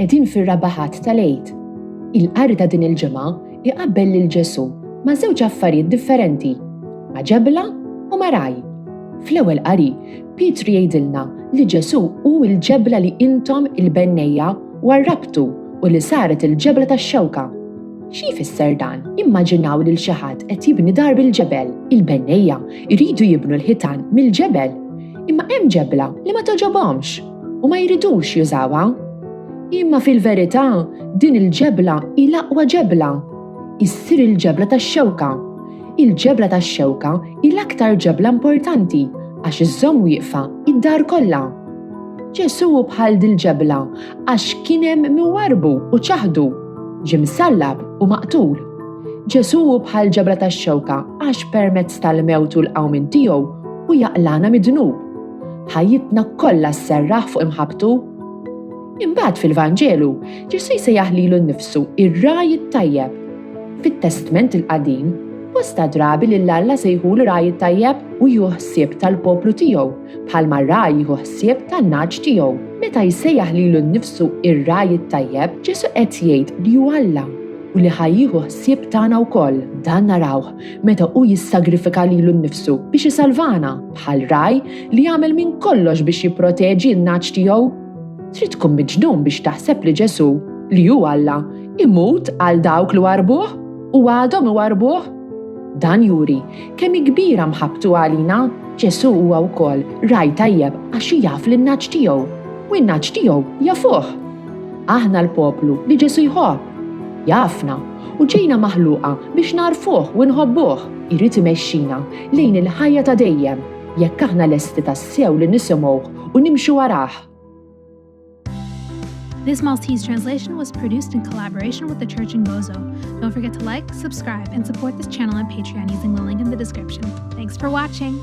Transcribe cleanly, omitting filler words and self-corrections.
qegħdin fir-rabaħat tal-Għid. Il-qari ta' din il-ġimgħa iqabbel lil Ġesu ma' żewġ affarijiet differenti, ma' ġebla u ma' raj. Fl-ewwel qari, Pietru jgħidilna li Ġesu hu l-ġebla li intom il-bennejja warrabtu u li saret il-ġebla tax-xewka. Xi jfisser dan? Immaġinaw lil xi ħadd qed jibni dar bil-ġebel. Il-bennejja jridu jibnu l-ħitan mill-ġebel. Imma hemm ġebla li ma toġobhomx u ma jridux jużawha. Imma fil-verità din il-ġebla il-aqwa ġebla. Issir il-ġebla tax-xewka. Il-ġebla tax-xewka il-aktar ġebla importanti għax iżżomm wieqfa id-dar kollha. Ġesu bħal dil-ġebla għax kien hemm miwarbu u ċaħdu, ġie msallab u maqtul. Ġesu bħal ġebla tax-xewka għax permezz tal-mewt u l-qawmin tiegħu u jaqlana mid-dnub. Ħajjitna kollha sserraħ fuq imħabtu. Imbagħad fil-Vanġelu Ġesu jsejjaħ lilu nnifsu ir-raj it-tajjeb. Fit-Testament il-Qadim, bosta drabi lil Alla sejħulu raj it-tajjeb u jieħu ħsieb tal-poplu tiegħu bħalma r-raj jieħu ħsieb tan-naġġ tiegħu. Meta jsejjaħ lilu nnifsu ir-raj it-tajjeb, Ġesu qed jgħid li hu Alla u li ħajjieħu ħsieb tagħna wkoll. Dan narawh meta hu jissagrifika lilu nnifsu biex isalvana bħal raj li jagħmel minn kollox biex jipproteġi n-naġġ tiegħu. Trid tkun miġnun biex taħseb li Ġesu li hu Alla imut għal dawk li warbuh u għadhom iwarbuh. Dan juri kemm kbira mħabbtu għalina. Ġesu huwa wkoll raj tajjeb għax jaf lin-naġġ tiegħu u n-naġġ tiegħu jafuh. Aħna l-poplu li Ġesu jħobb. Jafna u ġejna maħluqa biex narfuh u nħobbuh. Irid imexxina lejn il-ħajja ta' dejjem jekk aħna lesti tassew li nisimgħuh u nimxu warah. This Maltese translation was produced in collaboration with the Church in Gozo. Don't forget to like, subscribe, and support this channel on Patreon using the link in the description. Thanks for watching!